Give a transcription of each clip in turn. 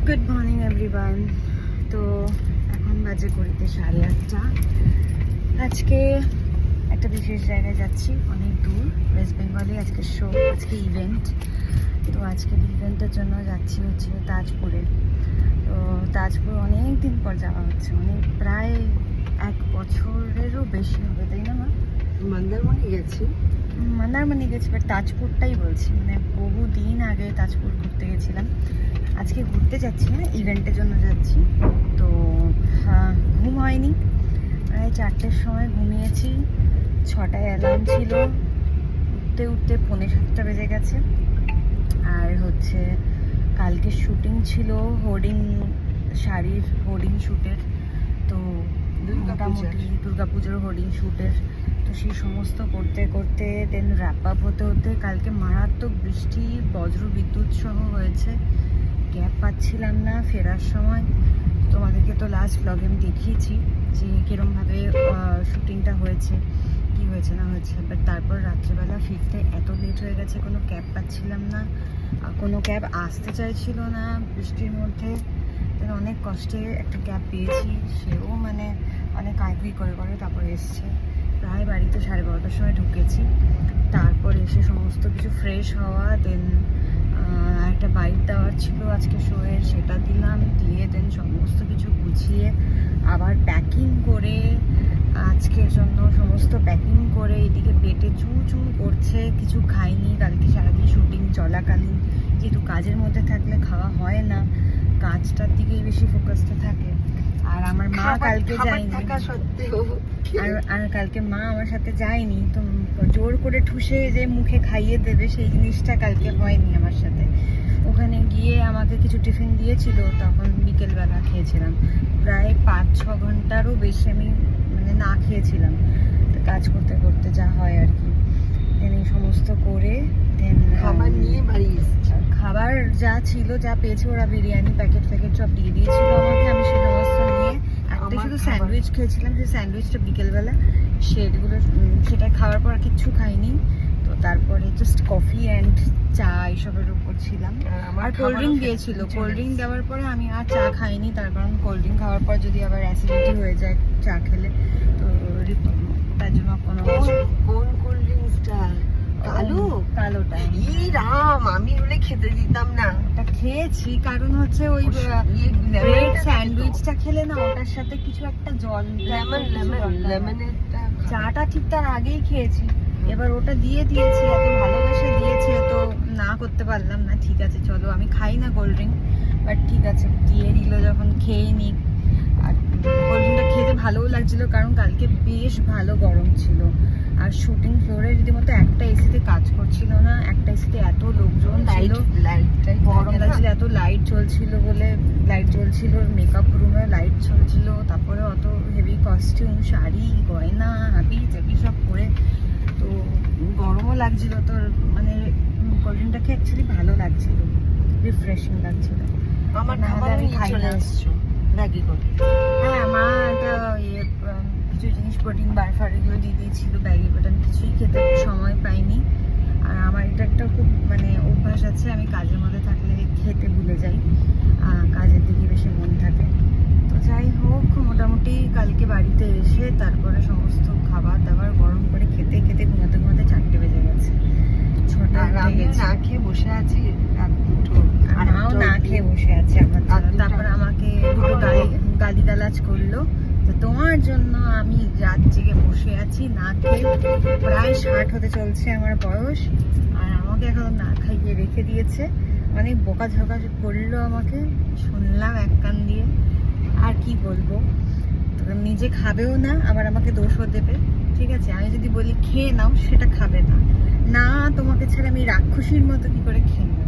Good morning everyone. তো এখন বাজে ঘড়িতে 8:30। আজকে একটা বিশেষ জায়গায় যাচ্ছি, অনেক দূর, ওয়েস্ট বেঙ্গলে। আজকে শো, আজকে ইভেন্ট। তো আজকের ইভেন্টের জন্য যাচ্ছি হচ্ছে তাজপুরে। তো তাজপুর অনেক দিন পর যাওয়া হচ্ছে, প্রায় 1 বছরেরও বেশি হবে, তাই না? মন্দারমণি গেছি, বাট তাজপুরটাই বলছি, বহুদিন আগে তাজপুর ঘুরতে গেছিলাম। আজকে ঘুরতে যাচ্ছি না, ইভেন্টের জন্য যাচ্ছি। তো ঘুম হয়নি, প্রায় 4টের সময় ঘুমিয়েছি, 6টায় অ্যালার্ম ছিল, উঠতে উঠতে 6:45 বেজে গেছে। আর হচ্ছে কালকে শুটিং ছিল, শাড়ির হোর্ডিং শ্যুটের। তো মোটামুটি দুর্গাপুজোর হোর্ডিং শ্যুটের। তো সেই সমস্ত করতে করতে দেন র্যাপ আপ হতে হতে কালকে মারাত্মক বৃষ্টি, বজ্র বিদ্যুৎ সহ হয়েছে। ক্যাব পাচ্ছিলাম না ফেরার সময়। তোমাদেরকে তো লাস্ট ব্লগে আমি দেখিয়েছি যে কীরমভাবে শুটিংটা হয়েছে, কি হয়েছে না হয়েছে। বাট তারপর রাত্রেবেলা ফিরতে এত লেট হয়ে গেছে, কোনো ক্যাব পাচ্ছিলাম না, কোনো ক্যাব আসতে চাইছিল না বৃষ্টির মধ্যে। অনেক কষ্টে একটা ক্যাব পেয়েছি, সেও অনেক আইভি করে তারপরে এসছে। প্রায় বাড়িতে 12:30টার সময় ঢুকেছি। তারপর এসে সমস্ত কিছু ফ্রেশ হওয়া, দেন একটা বাইট দেওয়ার ছিল আজকে শোয়ের, সেটা দিলাম, দিয়ে দেন সমস্ত কিছু গুছিয়ে আবার প্যাকিং করে আজকের জন্য সমস্ত প্যাকিং করে এদিকে পেটে চু চু করছে, কিছু খাইনি কালকে সারাদিন শুটিং চলাকালীন। যেহেতু কাজের মধ্যে থাকলে খাওয়া হয় না, কাজটার দিকেই বেশি ফোকাসটা থাকে। আর আমার মা কালকে যায়নি, আর কালকে মা আমার সাথে যায়নি, তো জোর করে ঠুসে যে মুখে খাইয়ে দেবে সেই জিনিসটা কালকে হয়নি আমার সাথে। ওখানে গিয়ে আমাকে কিছু টিফিন দিয়েছিল, তখন বিকেলবেলা খেয়েছিলাম। প্রায় 5-6 ঘন্টারও বেশি আমি না খেয়েছিলাম, তো কাজ করতে করতে যা হয় আর কি। দেন এই সমস্ত করে দেন খাবার নিয়ে বাড়ি এসেছি। খাবার যা ছিল, যা পেয়েছি, ওরা বিরিয়ানি প্যাকেট সব দিয়ে দিয়েছিল আমাকে। আমি সেই সমস্ত নিয়ে একটা শুধু স্যান্ডউইচ খেয়েছিলাম, সেই স্যান্ডউইচটা বিকেলবেলা, সেটা খাওয়ার পর কিচ্ছু খাইনি। তো তারপরে জাস্ট কফি অ্যান্ড চা এইসবের উপর ছিলাম। আর কোল্ড ড্রিঙ্ক দিয়েছিল, কোল্ড ড্রিঙ্ক দেওয়ার পরে আমি আর চা খাইনি, তার কারণ কোল্ড ড্রিঙ্ক খাওয়ার পর যদি আবার অ্যাসিডিটি হয়ে যায় চা খেলে, তো তার জন্য কোনো কোন কোল্ড ড্রিঙ্কসটা? কালোটা। রাম, আমি হলে খেতে দিতাম না। ওটা খেয়েছি, কারণ হচ্ছে ওই ব্রেড স্যান্ডউইচটা খেলে না, ওটার সাথে কিছু একটা জল, চাটা ঠিক তার আগেই খেয়েছি। এবার ওটা দিয়ে দিয়েছে, এত ভালোবেসে দিয়েছে, তো না করতে পারলাম না। ঠিক আছে চলো, আমি খাই না কোল্ড ড্রিঙ্ক, বাট ঠিক আছে দিয়ে দিল যখন খেয়ে নি। আর কোল্ড ড্রিঙ্কটা খেতে ভালোও লাগছিল, কারণ কালকে বেশ ভালো গরম ছিল। আর শুটিং ফ্লোরে রীতিমতো একটা এসিতে কাজ করছিল না, একটা এসিতে এত লোকজন ছিল, গরম লাগছিল, এত লাইট চলছিল বলে, লাইট জ্বলছিল, মেকআপ রুমে লাইট চলছিল, তারপরে অত হেভি কস্টিউম, শাড়ি, গয়না, হাবি জাবি সব পরে, তো গরমও লাগছিল। তো কোল্ড ড্রিঙ্কটাকে অ্যাকচুয়ালি ভালো লাগছিল, রিফ্রেশিং লাগছিল। আমার খাবার আমি খাই না। হ্যাঁ, মা একটা কিছু জিনিস প্রোটিন বার এগুলো দিয়ে দিয়েছিল ব্যাগে, বাট আমি কিছুই খেতে সময় পাইনি। আর আমার এটা একটা খুব অভ্যাস আছে, আমি কাজের মধ্যে থাকলে খেতে ভুলে যাই, কাজের দিকে বেশি মন থাকে। তো যাই হোক, মোটামুটি কালকে বাড়িতে এসে তারপরে সমস্ত খাবার দাবার গরম করে খেতে খেতে ঘুমাতে 4টে বেজে গেছে। 6টায় না খেয়ে বসে আছি, আর মাও না খেয়ে বসে আছে আমার জন্য। তারপর আমাকে দুটো গালিগালাজ করলো, তো তোমার জন্য আমি রাত জেগে বসে আছি না খেয়ে। প্রায় 60 হতে চলছে আমার বয়স, আর আমাকে এখন না খাইয়ে রেখে দিয়েছে। অনেক বকাঝকা করলো আমাকে, শুনলাম এক কান দিয়ে। আর কি বলবো, নিজে খাবেও না, আবার আমাকে দোষও দেবে। ঠিক আছে, আমি যদি বলি খেয়ে নাও, সেটা খাবে না, না তোমাকে ছেড়ে আমি রাক্ষসীর মতো কি করে খেয়ে নেব।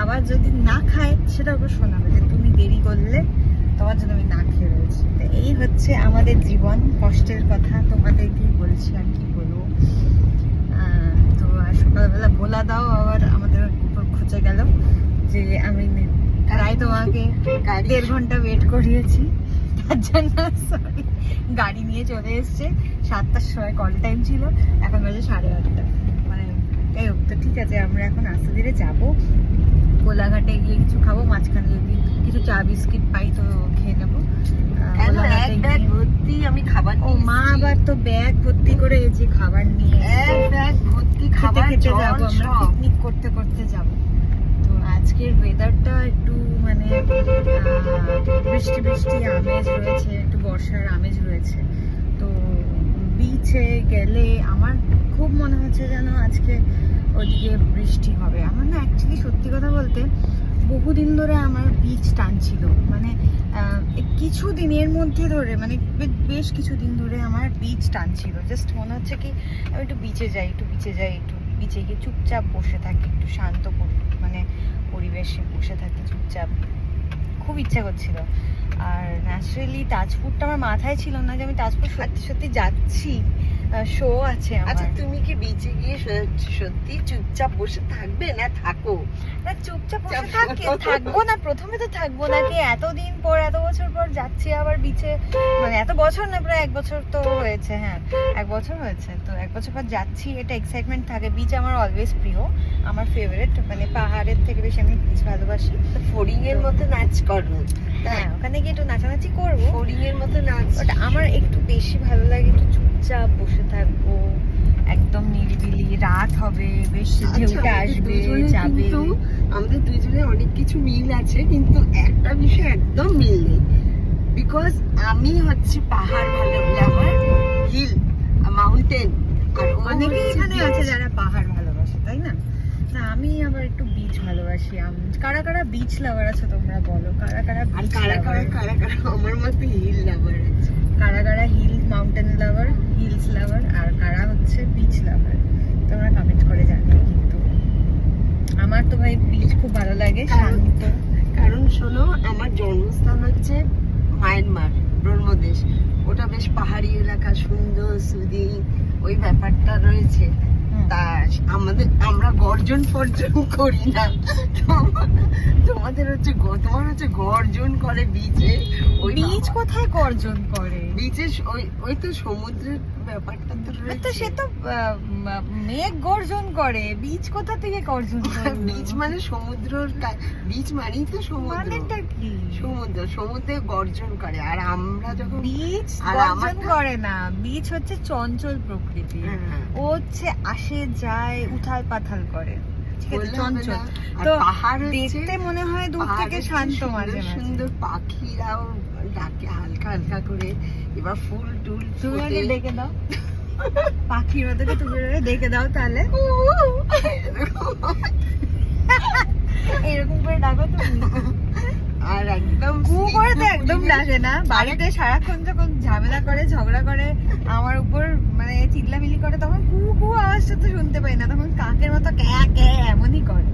আবার যদি না খায়, সেটা ওকে শোনাবে যে তুমি দেরি করলে, তোমার জন্য আমি না খেয়ে রয়েছি। তো এই হচ্ছে আমাদের জীবন, কষ্টের কথা তোমাদেরকে বলছি, আর কি বলবো। তো আর সকালবেলা ভোলা দাও আবার আমাদের উপর খুঁজে গেল যে আমি প্রায় তোমাকে 1.5 ঘন্টা ওয়েট করিয়েছি, তার জন্য সরি। গাড়ি নিয়ে চলে এসছে, 7টার সময় কল টাইম ছিল, এখন বাজে 8:30। যাই হোক, তো ঠিক আছে, আমরা এখন আস্তে ধীরে যাবো। কোলাঘাটে গিয়ে কিছু খাবো, মাঝখানে যদি কিছু চা বিস্কিট পাই তো খেয়ে নেবো। কেন বললাম এক রাতে ব্যাগ গিয়ে- ভর্তি আমি খাবার ও নিয়ে মা এসেছি। আবার তো ব্যাগ ভর্তি করে এই যে খাবার নিয়ে এক ব্যাগ ভর্তি খেতে খাবার খেতে জল যাবো, আমরা সব। পিকনিক করতে করতে যাবো। তো আজকের ওয়েদারটা একটু মানে বৃষ্টি বৃষ্টি আমেজ রয়েছে, একটু বর্ষার আমেজ রয়েছে। তো বিচে গেলে আমার খুব মনে হচ্ছে যেন আজকে ওদিকে বৃষ্টি হবে। আমার না অ্যাকচুয়ালি সত্যি কথা বলতে বহুদিন ধরে আমার বিচ টানছিল, মানে এই কিছু দিনের মধ্যে ধরে, মানে বেশ কিছুদিন ধরে আমার বিচ টানছিল। জাস্ট মনে হচ্ছে কি আমি একটু বিচে যাই, একটু বিচে গিয়ে চুপচাপ বসে থাকি, একটু শান্ত মানে পরিবেশে বসে থাকি চুপচাপ, খুব ইচ্ছা করছিল। আর ন্যাচারালি তাজপুরটা আমার মাথায় ছিল না যে আমি তাজপুর সত্যি সত্যি যাচ্ছি, শো আছে আচ্ছা আমার। তুমি কি বিচে গিয়ে সত্যি চুপচাপ বসে থাকবে না থাকো? না চুপচাপ বসে থাকবো না, প্রথমে তো থাকবো নাকি, এতদিন পর এত বছর পর যাচ্ছি আবার বিচে, মানে এত বছর না প্রায় 1 বছর তো হয়েছে, হ্যাঁ 1 বছর হয়েছে, তো 1 বছর পর যাচ্ছি, এটা এক্সাইটমেন্ট থাকে। বিচ আমার অলওয়েজ প্রিয়, আমার ফেভারিট, মানে পাহাড়ের থেকে বেশি আমি বিচ ভালোবাসি। ফড়িং এর মতো নাচ করো, হ্যাঁ ওখানে গিয়ে একটু নাচানাচি করবো, ফড়িং এর মতো নাচ। বাট আমার একটু বেশি ভালো লাগে একটু চুপচাপ বসে থাকবো, একদম নিরিবিলি, রাত হবে, বেশ ঢেউটা আসবে যাবে। আমাদের দুজনে অনেক কিছু মিল আছে, কিন্তু একটা বিষয় একদম মিল নেই। বিকজ আমি হচ্ছে পাহাড় ভালো লাভার, হিল মাউন্টেন, আর অনেকেই এখানে আছে যারা পাহাড় ভালোবাসে, তাই না? না আমি আবার একটু বিচ ভালোবাসি। কারা কারা বিচ লাভার আছে তোমরা বলো, কারা কারা আর বিচ কারা লাভার, কারা কারা কারা আমার মতো হিল লাভার আছে। কারা কারা হিল মাউন্টেন লাভার, হিলস লাভার, আর কারা হচ্ছে বিচ লাভার, তোমরা কমেন্ট করে জানিও। কিন্তু আমার তো ভাই বিচ খুব ভালো লাগে, শান্ত। কারণ শোনো, আমার জন্মস্থান হচ্ছে মায়ানমার, ব্রহ্মদেশ। ওটা বেশ পাহাড়ি এলাকা, সুন্দর সুদিং, ওই ব্যাপারটা রয়েছে। তা আমরা গর্জন ফর্জন করি না, তোমাদের হচ্ছে তোমার হচ্ছে গর্জন করে বিচে। ওই বিচ কোথায় গর্জন করে? বিচে ওই তো সমুদ্রের ব্যাপারটা তো তো রয়েছে। সে তো মেঘ গর্জন করে, বিচ কোথা থেকে গর্জন করে? বিচ মানে সমুদ্রর বিচ মানেই তো সমুদ্র, মানেটা কি? সমুদ্রে গর্জন করে। আর আমরা যখন বিচ আর গর্জন আমারটা- করে না, বিচ হচ্ছে চঞ্চল প্রকৃতি, হ্যাঁ, ও হচ্ছে আসে যায় উথাল পাথাল করে, ঠিক আছে, বললে হবে চঞ্চল। না। আর তো পাহাড় হচ্ছে দেখতে মনে হয় দূর থেকে পাহাড়ে শান্ত, সুন্দর মাঝে মাঝে সুন্দর পাখিরাও ডাকে হালকা হালকা করে। এবার ফুল টুল তুমি ফোটে। আগে ডেকে দাও, পাখির ওদেরকে তুমি ডেকে দাও তাহলে, এরকম করে ডাকো তুমি। আর একদম কু করে তো স্নিগ্ধ একদম পরিবেশ। ডাকে না, বাড়িতে সারাক্ষণ যখন ঝামেলা করে, ঝগড়া করে, আমার উপর মানে চিল্লামিলি করে, তখন কু কু আওয়াজটা তো শুনতে পাই না, তখন কাকের মতো ক্যা ক্যা এমনই করে,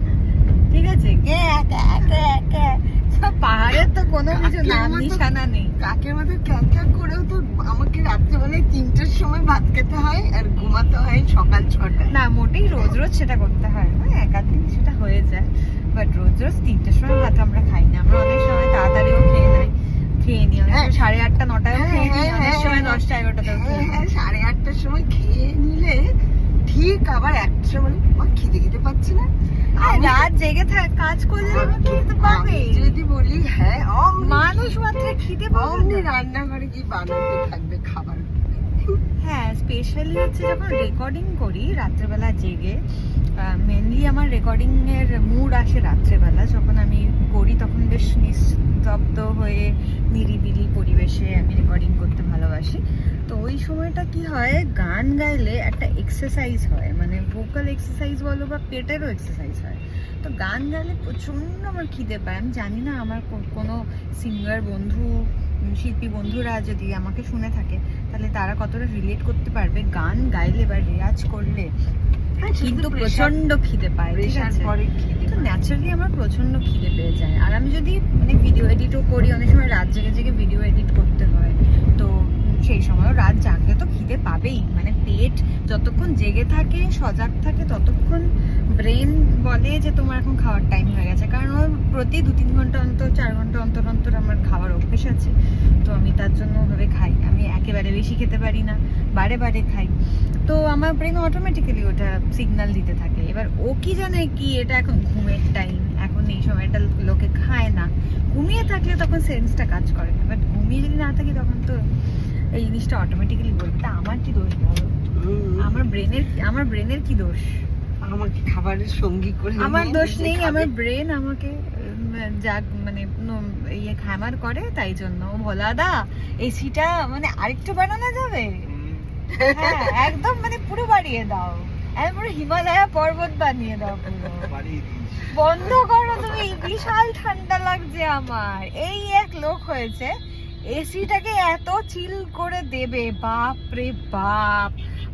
ঠিক আছে, ক্যা ক্যা ক্যা ক্যা। সব পাহাড়ের তো কোনো কিছু কাকের নাম মতো- নিশানা নেই। কাকের মতো ক্যাক ক্যাক করেও তো আমাকে রাত্রেবেলায় 3টের সময় ভাত খেতে হয় আর ঘুমাতে হয় সকাল 6টায়। না মোটেই রোজ রোজ সেটা করতে হয় না, এক আধ দিন সেটা হয়ে যায়, বাট রোজ রোজ 3টের সময় ভাত আমরা খাই না। আমরা অনেক সময় তাড়াতাড়িও খেয়ে নিই, অনেক সময় 8:30 9টায়ও খেয়ে নিই, অনেক সময় 10টা 11টাতেও খেয়ে নিই। 8:30টার সময় খেয়ে নিলে ঠিক আবার 1টার সময় খিদে পাচ্ছে না। আর রাত জেগে কাজ করলে আমার খিদে পাবে, আমি যদি বলি হ্যাঁ মানুষ মাত্র খিদে পাবে অমনি না। রান্নাঘরে কি বানাতে থাকবে খাবার। হ্যাঁ স্পেশালি হচ্ছে যখন রেকর্ডিং করি রাত্রেবেলা জেগে, মেনলি আমার রেকর্ডিং এর মুড আসে রাত্রেবেলা, যখন আমি করি তখন বেশ নিস্তব্ধ হয়ে নিরিবিলি পরিবেশে আমি রেকর্ডিং করতে ভালোবাসি। তো ওই সময়টা কি হয়, গান গাইলে একটা এক্সারসাইজ হয়, মানে ভোকাল এক্সারসাইজ বলো বা পেটেরও এক্সারসাইজ হয়। তো গান গাইলে প্রচণ্ড আমার খিদে পায়। আমি জানি না আমার কোনো সিঙ্গার বন্ধু, শিল্পী বন্ধুরা যদি আমাকে শুনে থাকে তাহলে তারা কতটা রিলেট করতে পারবে, গান গাইলে বা রেয়াজ করলে কিন্তু প্রচন্ড খিদে পায়, ঠিক আছে? তো ন্যাচারালি আমার প্রচন্ড খিদে পেয়ে যায়। আর আমি যদি মানে ভিডিও এডিটও করি, অনেক সময় রাত জেগে জেগে ভিডিও এডিট করতে হয়, তো সেই সময়ও রাত জাগলে তো খিদে পাবেই। মানে পেট যতক্ষণ জেগে থাকে, সজাগ থাকে, ততক্ষণ ব্রেন বলে যে তোমার এখন খাওয়ার টাইম হয়ে গেছে। কারণ ওর প্রতি 2-3 ঘন্টা অন্তর, 4 ঘন্টা অন্তর অন্তর আমার খাওয়ার অভ্যেস আছে, তো আমি তার জন্য ওভাবে খাই। আমি একেবারে বেশি খেতে পারি না, বারে বারে খাই, তো আমার ব্রেন অটোমেটিক্যালি ওটা সিগন্যাল দিতে থাকে। এবার ও কি জানে কি এটা এখন ঘুমের টাইম, এখন এই সময়টা লোকে খায় না, ঘুমিয়ে থাকে। থাকলে তখন সেন্সটা কাজ করে না, বাট ঘুমিয়ে যদি না থাকি তখন তো এই জিনিসটা অটোমেটিক্যালি বলবে। তা আমার কি দোষ বলো? আমার ব্রেনের কি দোষ? আমাকে খাবারের সঙ্গী করে আমার নিয়ে দোষ নিজে নেই, খাবে। আমার ব্রেন আমাকে যা মানে ইয়ে হ্যামার করে, তাই জন্য ভোলাদা এসিটা মানে আরেকটু বাড়ানো যাবে? হ্যাঁ একদম মানে পুরো বাড়িয়ে দাও, পুরো হিমালয়া পর্বত বানিয়ে দাও পুরো। বন্ধ করো তুমি, বিশাল ঠান্ডা লাগছে আমার। এই এক লোক হয়েছে এসিটাকে এত চিল করে দেবে, বাপ রে বাপ।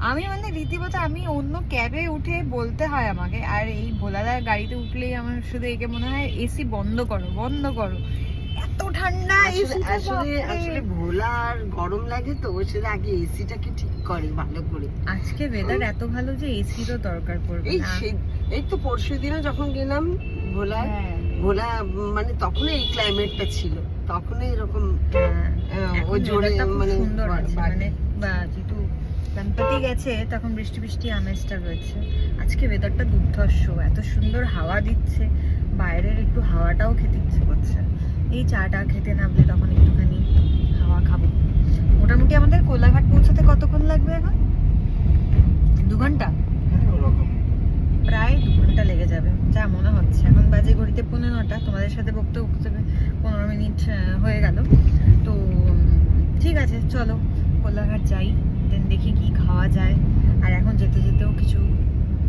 আমি মানে রীতিমতো আমি অন্য ক্যাবে উঠে বলতে হয় আমাকে, আর এই ভোলাদার গাড়িতে উঠলেই আমার শুধু একে মনে হয় এসি বন্ধ করো বন্ধ করো, এত ঠান্ডা এসিটা। আসলে ভোলার গরম লাগে তো, ওই সাথে আগে এসিটাকে ঠিক করে ভালো করে। আজকে ওয়েদার এত ভালো যে এসিরও দরকার পড়বে এই না। এই তো পরশুদিনও যখন গেলাম ভোলায়, হ্যাঁ, ভোলা মানে তখন এই ক্লাইমেটটা ছিল, তখন এরকম হ্যাঁ। ওই এখন জোরে weatherটা খুব মানে সুন্দর আছে, বাড়ি। মানে যেহেতু গণপতি গেছে তখন বৃষ্টি বৃষ্টি আমেজটা রয়েছে। আজকে ওয়েদারটা দুর্ধর্ষ, এত সুন্দর হাওয়া দিচ্ছে, বাইরের একটু হাওয়াটাও খেতে ইচ্ছে করছে। এই চাটা খেতে নামলে তখন একটুখানি হাওয়া খাবো। মোটামুটি আমাদের কোলাঘাট পৌঁছাতে কতক্ষণ লাগবে এখন? 2 ঘন্টা, প্রায় 2 ঘন্টা লেগে যাবে যা মনে হচ্ছে। এখন বাজে ঘড়িতে 9:15, তোমাদের সাথে বকতে বকতে 15 মিনিট হয়ে গেল। তো ঠিক আছে, চলো কোলাঘাট যাই, দেন দেখি কি খাওয়া যায়। আর এখন যেতে যেতেও কিছু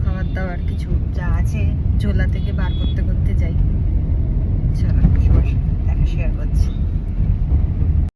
খাবার দাবার কিছু যা আছে ঝোলা থেকে বার করতে করতে যাই। চলো সবার সাথে দেখা শেয়ার করছি।